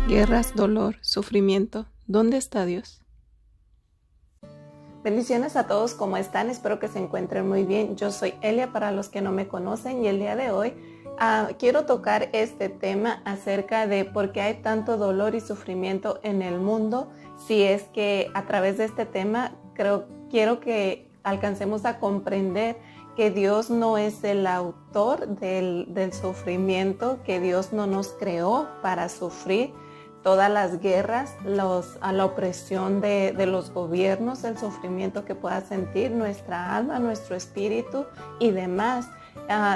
Guerras, dolor, sufrimiento. ¿Dónde está Dios? Bendiciones a todos, ¿cómo están? Espero que se encuentren muy bien. Yo soy Elia para los que no me conocen y el día de hoy quiero tocar este tema acerca de por qué hay tanto dolor y sufrimiento en el mundo. Si es que a través de este tema quiero que alcancemos a comprender que Dios no es el autor del sufrimiento, que Dios no nos creó para sufrir. Todas las guerras, la opresión de los gobiernos, el sufrimiento que pueda sentir nuestra alma, nuestro espíritu y demás,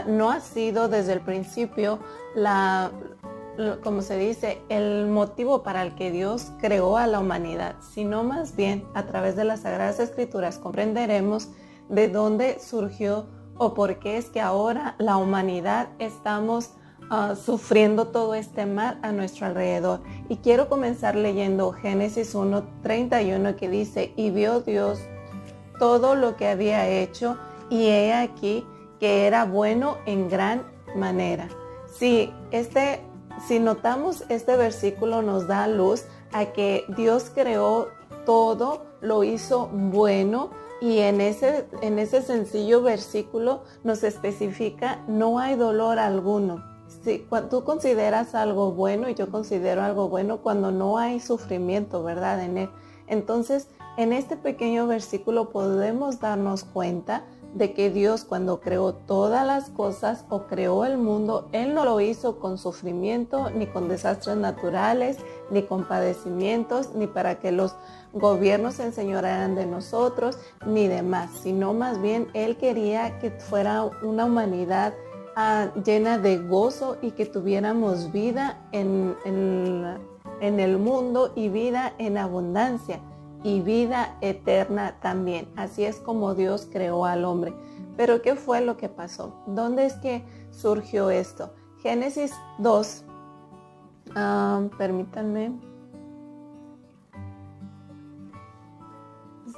no ha sido desde el principio como se dice, el motivo para el que Dios creó a la humanidad, sino más bien a través de las Sagradas Escrituras comprenderemos de dónde surgió o por qué es que ahora la humanidad estamos sufriendo todo este mal a nuestro alrededor. Y quiero comenzar leyendo Génesis 1:31 que dice: y vio Dios todo lo que había hecho, y he aquí que era bueno en gran manera. Si notamos, este versículo nos da luz a que Dios creó todo, lo hizo bueno, y en ese sencillo versículo nos especifica: no hay dolor alguno. Si tú consideras algo bueno y yo considero algo bueno cuando no hay sufrimiento, ¿verdad? En él. Entonces, en este pequeño versículo podemos darnos cuenta de que Dios, cuando creó todas las cosas o creó el mundo, Él no lo hizo con sufrimiento, ni con desastres naturales, ni con padecimientos, ni para que los gobiernos se enseñorearan de nosotros, ni demás, sino más bien Él quería que fuera una humanidad llena de gozo y que tuviéramos vida en el mundo, y vida en abundancia y vida eterna también. Así es como Dios creó al hombre. Pero ¿qué fue lo que pasó? ¿Dónde es que surgió esto? Génesis 2, permítanme,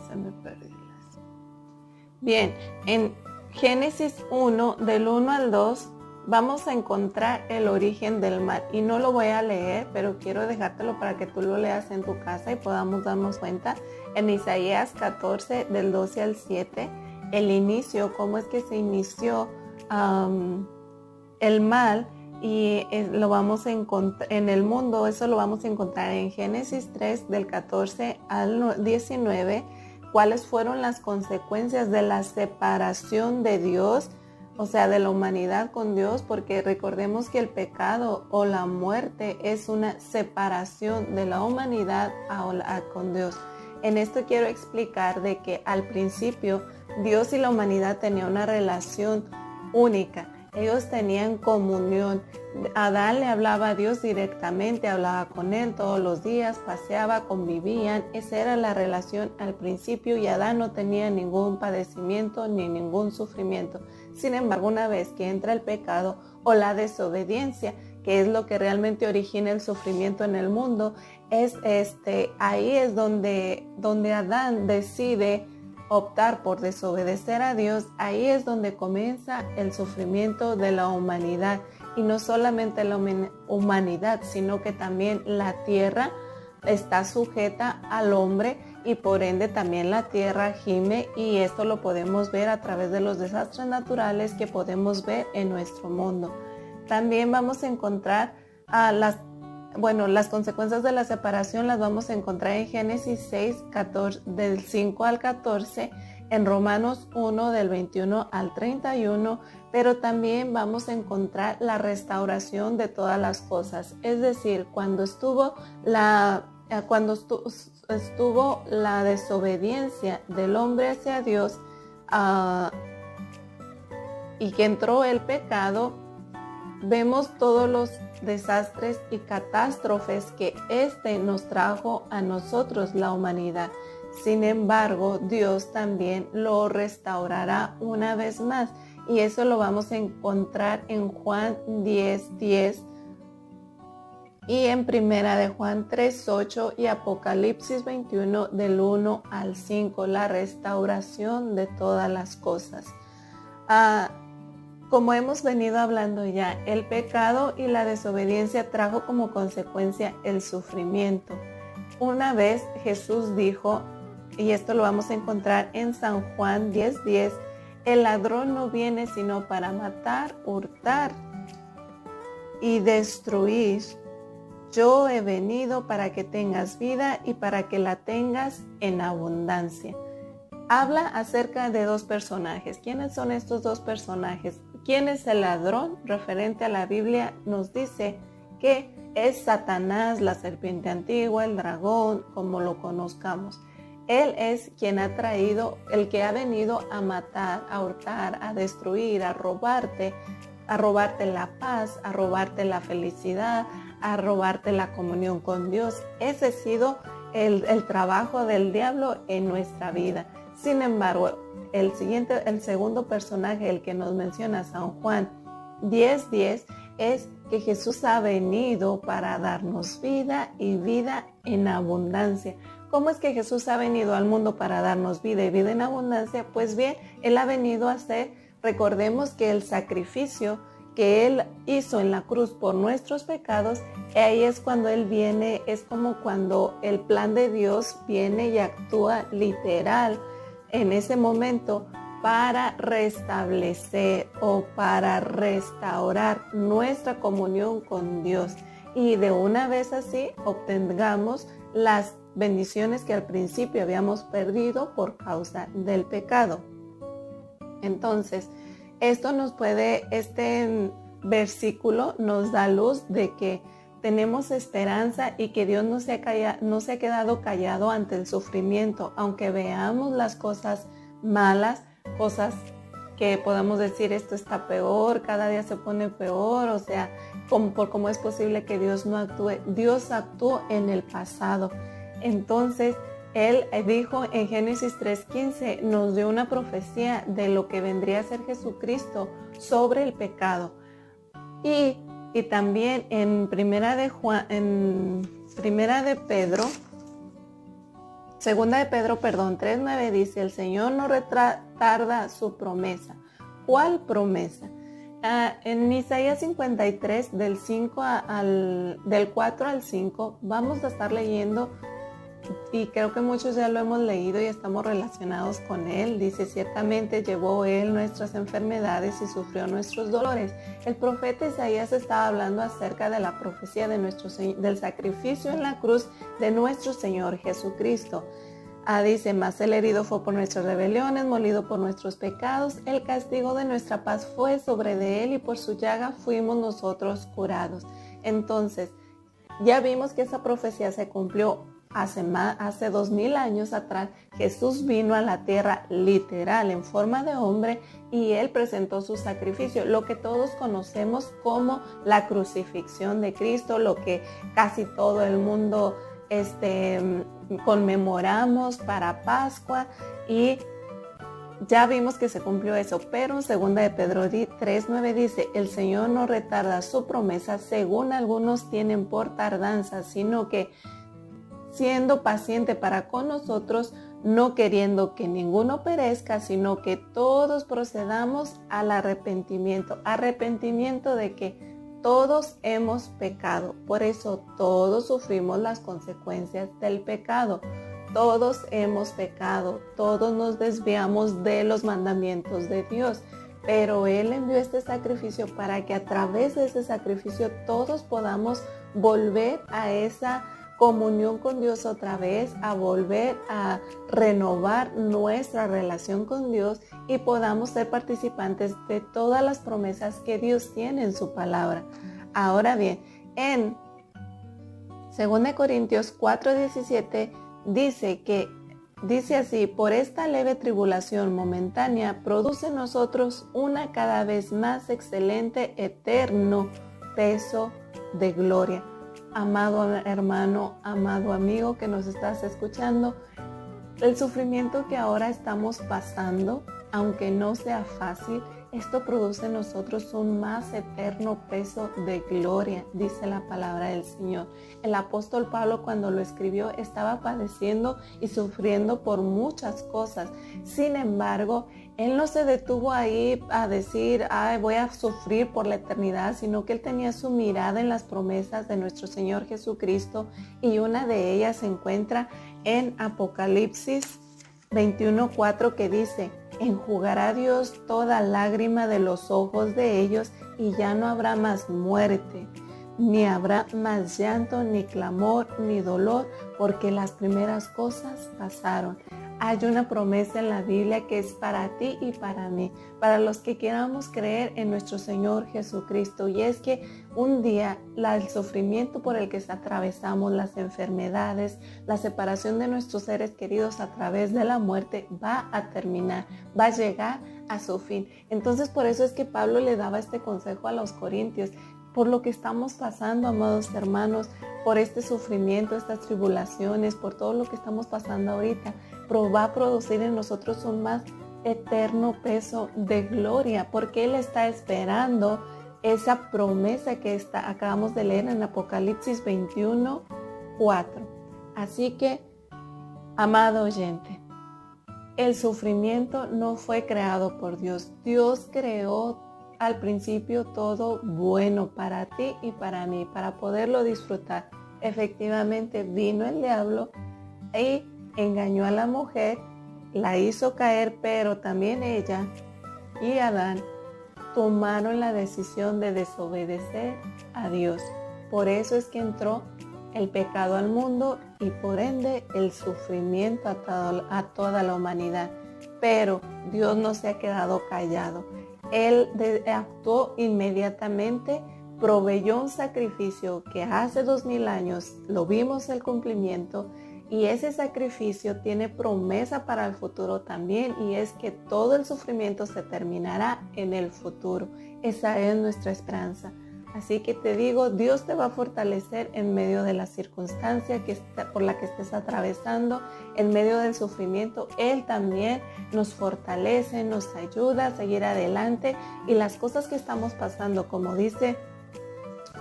se me perdió. Bien, en Génesis 1, del 1 al 2, vamos a encontrar el origen del mal. Y no lo voy a leer, pero quiero dejártelo para que tú lo leas en tu casa y podamos darnos cuenta. En Isaías 14, del 12 al 7, el inicio, cómo es que se inició el mal, y lo vamos a encontrar en el mundo. Eso lo vamos a encontrar en Génesis 3, del 14 al 19. ¿Cuáles fueron las consecuencias de la separación de Dios, o sea, de la humanidad con Dios? Porque recordemos que el pecado o la muerte es una separación de la humanidad con Dios. En esto quiero explicar de que al principio Dios y la humanidad tenían una relación única. Ellos tenían comunión. Adán le hablaba a Dios directamente, hablaba con él todos los días, paseaba, convivían. Esa era la relación al principio, y Adán no tenía ningún padecimiento ni ningún sufrimiento. Sin embargo, una vez que entra el pecado o la desobediencia, que es lo que realmente origina el sufrimiento en el mundo, ahí es donde Adán decide optar por desobedecer a Dios. Ahí es donde comienza el sufrimiento de la humanidad, y no solamente la humanidad, sino que también la tierra está sujeta al hombre, y por ende también la tierra gime, y esto lo podemos ver a través de los desastres naturales que podemos ver en nuestro mundo. También vamos a encontrar las consecuencias de la separación. Las vamos a encontrar en Génesis 6, del 5 al 14, en Romanos 1, del 21 al 31, pero también vamos a encontrar la restauración de todas las cosas. Es decir, cuando estuvo la desobediencia del hombre hacia Dios, y que entró el pecado, vemos todos los desastres y catástrofes que nos trajo a nosotros, la humanidad. Sin embargo, Dios también lo restaurará una vez más, y eso lo vamos a encontrar en Juan 10:10 y en Primera de Juan 3:8 y Apocalipsis 21, del 1 al 5, la restauración de todas las cosas. Como hemos venido hablando ya, el pecado y la desobediencia trajo como consecuencia el sufrimiento. Una vez Jesús dijo, y esto lo vamos a encontrar en San Juan 10:10, el ladrón no viene sino para matar, hurtar y destruir. Yo he venido para que tengas vida y para que la tengas en abundancia. Habla acerca de dos personajes. ¿Quiénes son estos dos personajes? ¿Quién es el ladrón? Referente a la Biblia nos dice que es Satanás, la serpiente antigua, el dragón, como lo conozcamos. Él es quien ha traído, el que ha venido a matar, a hurtar, a destruir, a robarte la paz, a robarte la felicidad, a robarte la comunión con Dios. Ese ha sido el trabajo del diablo en nuestra vida. Sin embargo, el segundo personaje, el que nos menciona San Juan 10:10, es que Jesús ha venido para darnos vida y vida en abundancia. ¿Cómo es que Jesús ha venido al mundo para darnos vida y vida en abundancia? Pues bien, Él ha venido a hacer, recordemos que el sacrificio que Él hizo en la cruz por nuestros pecados, ahí es cuando Él viene, es como cuando el plan de Dios viene y actúa literal en ese momento para restablecer o para restaurar nuestra comunión con Dios. Y de una vez así obtengamos las bendiciones que al principio habíamos perdido por causa del pecado. Entonces, este versículo nos da luz de que tenemos esperanza y que Dios no se ha quedado callado ante el sufrimiento, aunque veamos las cosas malas, cosas que podamos decir esto está peor, cada día se pone peor, o sea, ¿cómo es posible que Dios no actúe? Dios actuó en el pasado. Entonces, Él dijo en Génesis 3:15, nos dio una profecía de lo que vendría a ser Jesucristo sobre el pecado. Y también en Segunda de Pedro, 3:9 dice, el Señor no retarda su promesa. ¿Cuál promesa? En Isaías 53, del 4 al 5, vamos a estar leyendo, y creo que muchos ya lo hemos leído y estamos relacionados con él. Dice, ciertamente llevó él nuestras enfermedades y sufrió nuestros dolores. El profeta Isaías estaba hablando acerca de la profecía del sacrificio en la cruz de nuestro Señor Jesucristo. Dice, mas el herido fue por nuestras rebeliones, molido por nuestros pecados, el castigo de nuestra paz fue sobre de él y por su llaga fuimos nosotros curados. Entonces, ya vimos que esa profecía se cumplió hace 2000 años atrás. Jesús vino a la tierra literal en forma de hombre y Él presentó su sacrificio, lo que todos conocemos como la crucifixión de Cristo, lo que casi todo el mundo conmemoramos para Pascua, y ya vimos que se cumplió eso. Pero en 2 de Pedro 3:9 dice, el Señor no retarda su promesa según algunos tienen por tardanza, sino que siendo paciente para con nosotros, no queriendo que ninguno perezca, sino que todos procedamos al arrepentimiento. Arrepentimiento de que todos hemos pecado, por eso todos sufrimos las consecuencias del pecado. Todos hemos pecado, todos nos desviamos de los mandamientos de Dios, pero Él envió este sacrificio para que a través de ese sacrificio todos podamos volver a esa comunión con Dios otra vez, a volver a renovar nuestra relación con Dios y podamos ser participantes de todas las promesas que Dios tiene en su palabra. Ahora bien, en 2 Corintios 4:17 dice así, por esta leve tribulación momentánea produce en nosotros una cada vez más excelente, eterno peso de gloria. Amado hermano, amado amigo que nos estás escuchando, el sufrimiento que ahora estamos pasando, aunque no sea fácil, esto produce en nosotros un más eterno peso de gloria, dice la palabra del Señor. El apóstol Pablo, cuando lo escribió, estaba padeciendo y sufriendo por muchas cosas. Sin embargo, Él no se detuvo ahí a decir, ay, voy a sufrir por la eternidad, sino que Él tenía su mirada en las promesas de nuestro Señor Jesucristo, y una de ellas se encuentra en Apocalipsis 21:4, que dice, enjugará Dios toda lágrima de los ojos de ellos, y ya no habrá más muerte, ni habrá más llanto, ni clamor, ni dolor, porque las primeras cosas pasaron. Hay una promesa en la Biblia que es para ti y para mí, para los que queramos creer en nuestro Señor Jesucristo. Y es que un día el sufrimiento por el que atravesamos, las enfermedades, la separación de nuestros seres queridos a través de la muerte va a terminar, va a llegar a su fin. Entonces por eso es que Pablo le daba este consejo a los corintios. Por lo que estamos pasando, amados hermanos, por este sufrimiento, estas tribulaciones, por todo lo que estamos pasando ahorita, va a producir en nosotros un más eterno peso de gloria, porque Él está esperando esa promesa que acabamos de leer en Apocalipsis 21:4. Así que, amado oyente, el sufrimiento no fue creado por Dios. Dios creó al principio todo bueno para ti y para mí, para poderlo disfrutar. Efectivamente vino el diablo y engañó a la mujer, la hizo caer, pero también ella y Adán tomaron la decisión de desobedecer a Dios. Por eso es que entró el pecado al mundo y por ende el sufrimiento a toda la humanidad. Pero Dios no se ha quedado callado. Él actuó inmediatamente, proveyó un sacrificio que hace 2000 años lo vimos el cumplimiento, y ese sacrificio tiene promesa para el futuro también, y es que todo el sufrimiento se terminará en el futuro. Esa es nuestra esperanza. Así que te digo, Dios te va a fortalecer en medio de la circunstancia por la que estés atravesando, en medio del sufrimiento. Él también nos fortalece, nos ayuda a seguir adelante, y las cosas que estamos pasando, como dice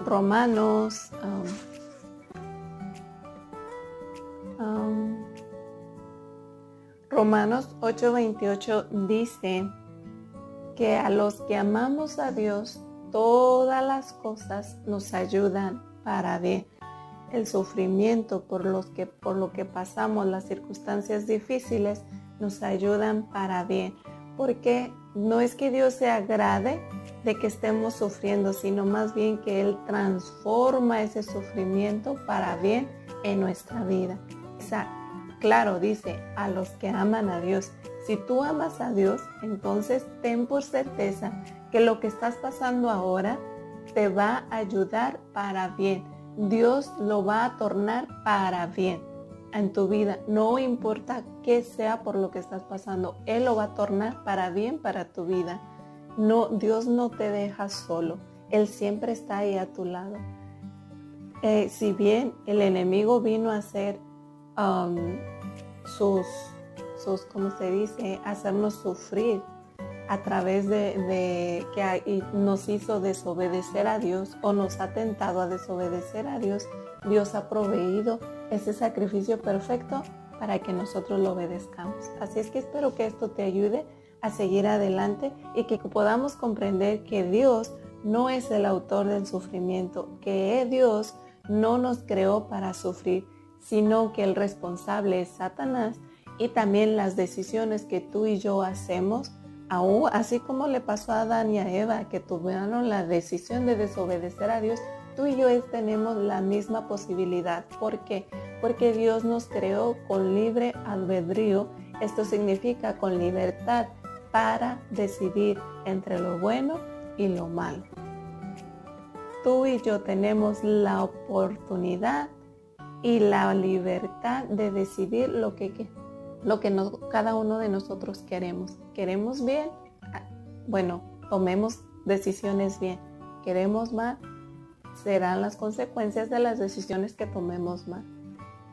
Romanos 8:28, dice que a los que amamos a Dios, todas las cosas nos ayudan para bien. El sufrimiento por lo que pasamos, las circunstancias difíciles, nos ayudan para bien. Porque no es que Dios se agrade de que estemos sufriendo, sino más bien que Él transforma ese sufrimiento para bien en nuestra vida. Claro, dice, a los que aman a Dios. Si tú amas a Dios, entonces ten por certeza que lo que estás pasando ahora te va a ayudar para bien. Dios lo va a tornar para bien en tu vida. No importa qué sea por lo que estás pasando, Él lo va a tornar para bien para tu vida. No, Dios no te deja solo. Él siempre está ahí a tu lado. Si bien el enemigo vino a hacer ¿cómo se dice? Hacernos sufrir a través de que nos hizo desobedecer a Dios, o nos ha tentado a desobedecer a Dios, Dios ha proveído ese sacrificio perfecto para que nosotros lo obedezcamos. Así es que espero que esto te ayude a seguir adelante y que podamos comprender que Dios no es el autor del sufrimiento, que Dios no nos creó para sufrir, sino que el responsable es Satanás, y también las decisiones que tú y yo hacemos, aún así como le pasó a Adán y a Eva, que tuvieron la decisión de desobedecer a Dios, tú y yo tenemos la misma posibilidad. ¿Por qué? Porque Dios nos creó con libre albedrío. Esto significa con libertad para decidir entre lo bueno y lo malo. Tú y yo tenemos la oportunidad y la libertad de decidir lo que cada uno de nosotros queremos. ¿Queremos bien? Bueno, tomemos decisiones bien. ¿Queremos mal? Serán las consecuencias de las decisiones que tomemos mal.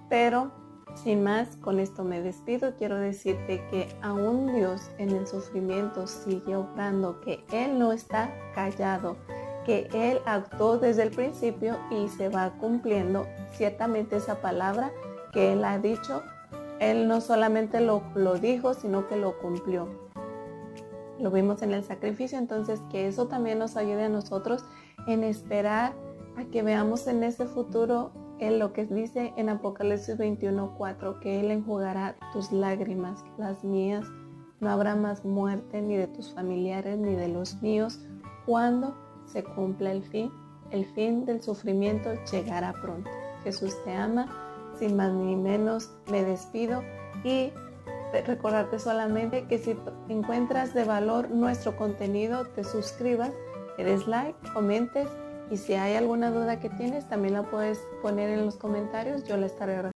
Pero, sin más, con esto me despido. Quiero decirte que aún Dios en el sufrimiento sigue obrando, que Él no está callado, que Él actuó desde el principio y se va cumpliendo ciertamente esa palabra que Él ha dicho. Él no solamente lo dijo, sino que lo cumplió. lo vimos en el sacrificio, entonces que eso también nos ayude a nosotros en esperar a que veamos en ese futuro en lo que dice en Apocalipsis 21:4, que Él enjugará tus lágrimas, las mías. No habrá más muerte ni de tus familiares ni de los míos cuando se cumpla el fin. El fin del sufrimiento llegará pronto. Jesús te ama. Sin más ni menos me despido y recordarte solamente que si encuentras de valor nuestro contenido, te suscribas, le des like, comentes y si hay alguna duda que tienes también la puedes poner en los comentarios. Yo la estaré